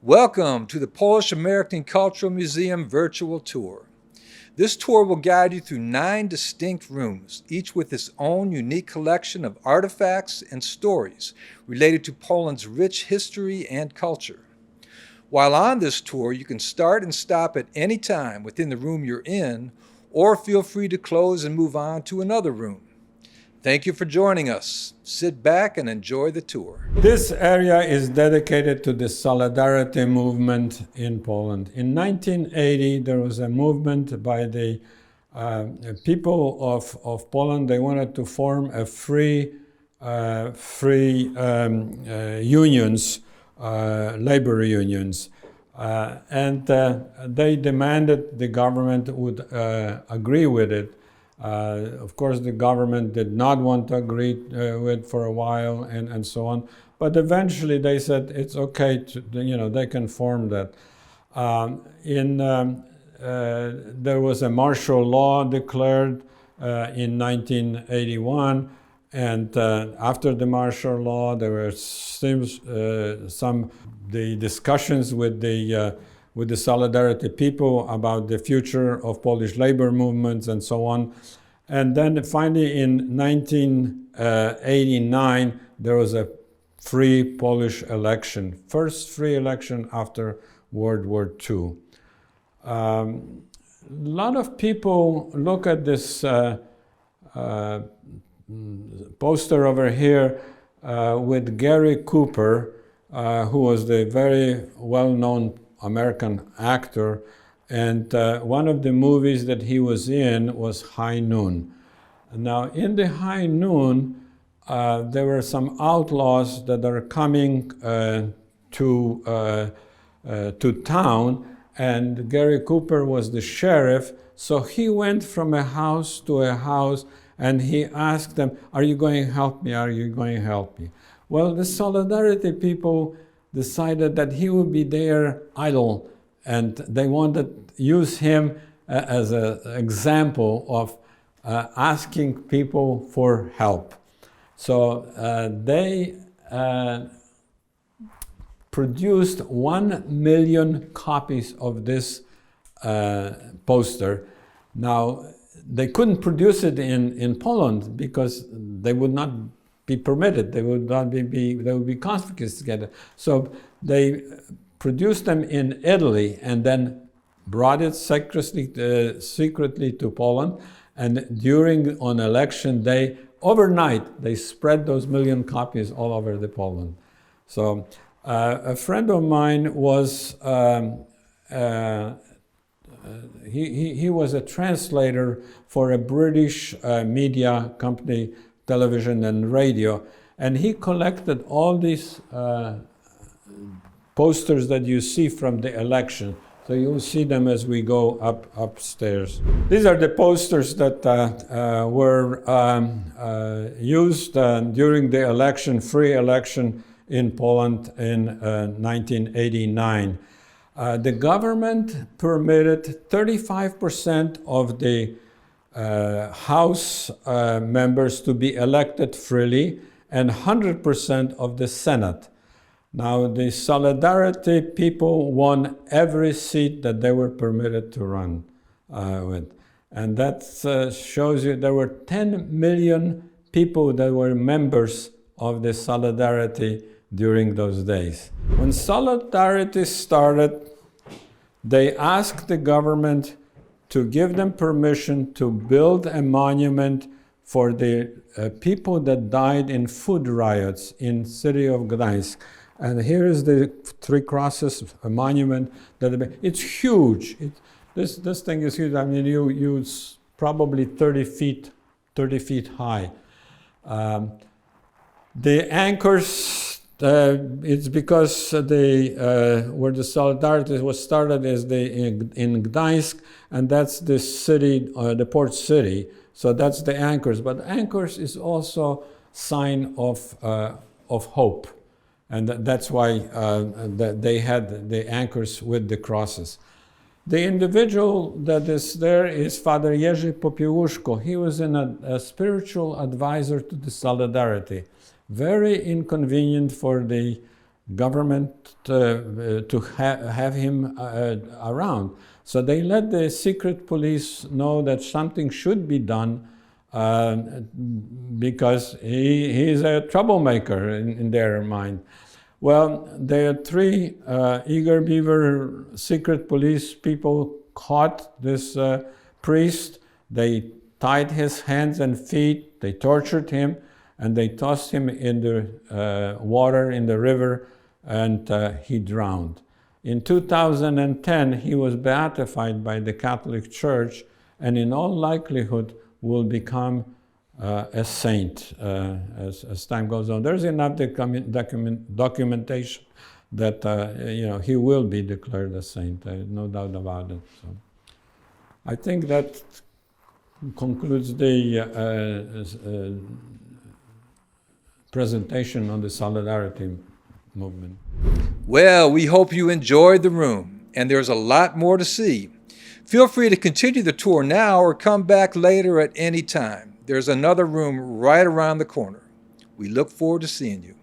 Welcome to the Polish American Cultural Museum virtual tour. This tour will guide you through 9 distinct rooms, each with its own unique collection of artifacts and stories related to Poland's rich history and culture. While on this tour, you can start and stop at any time within the room you're in, or feel free to close and move on to another room. Thank you for joining us. Sit back and enjoy the tour. This area is dedicated to the Solidarity movement in Poland. In 1980, there was a movement by the people of Poland. They wanted to form a free unions, labor unions. They demanded the government would agree with it. Of course, the government did not want to agree with for a while, and so on. But eventually, they said it's okay to, they can form that. There was a martial law declared in 1981, and after the martial law, there were the discussions with the Solidarity people about the future of Polish labor movements and so on. And then finally in 1989, there was a free Polish election, first free election after World War II. A lot of people look at this poster over here with Gary Cooper, who was the very well-known American actor, and one of the movies that he was in was High Noon. Now, in the High Noon, there were some outlaws that are coming to town, and Gary Cooper was the sheriff, so he went from a house to a house, and he asked them, "Are you going to help me? Are you going to help me?" Well, the Solidarity people decided that he would be their idol, and they wanted to use him as an example of asking people for help. So they produced 1 million copies of this poster. Now, they couldn't produce it in Poland because they would not be permitted. They would be confiscated. So they produced them in Italy and then brought it secretly to Poland. And on election day, overnight, they spread those 1 million copies all over the Poland. So a friend of mine was he was a translator for a British media company, television and radio, and he collected all these posters that you see from the election. So you'll see them as we go upstairs. These are the posters that were used during the election, free election in Poland in 1989. The government permitted 35% of the House members to be elected freely and 100% of the Senate. Now, the Solidarity people won every seat that they were permitted to run with. And that shows you there were 10 million people that were members of the Solidarity during those days. When Solidarity started, they asked the government to give them permission to build a monument for the people that died in food riots in city of Gdańsk. And here is the Three Crosses, a monument. It's huge. This thing is huge. I mean, it's probably 30 feet high. The anchors, it's because where the Solidarity was started is in Gdańsk, and that's the city, the port city. So that's the anchors. But anchors is also sign of hope, and that's why they had the anchors with the crosses. The individual that is there is Father Jerzy Popiełuszko. He was a spiritual advisor to the Solidarity. Very inconvenient for the government to have him around. So they let the secret police know that something should be done because he is a troublemaker in their mind. Well, there are three Eager Beaver secret police people caught this priest. They tied his hands and feet, they tortured him, and they tossed him in the water in the river, and he drowned. In 2010, he was beatified by the Catholic Church, and in all likelihood will become a saint as time goes on. There's enough documentation that he will be declared a saint. No doubt about it. So I think that concludes the presentation on the Solidarity movement. Well, we hope you enjoyed the room, and there's a lot more to see. Feel free to continue the tour now or come back later at any time. There's another room right around the corner. We look forward to seeing you.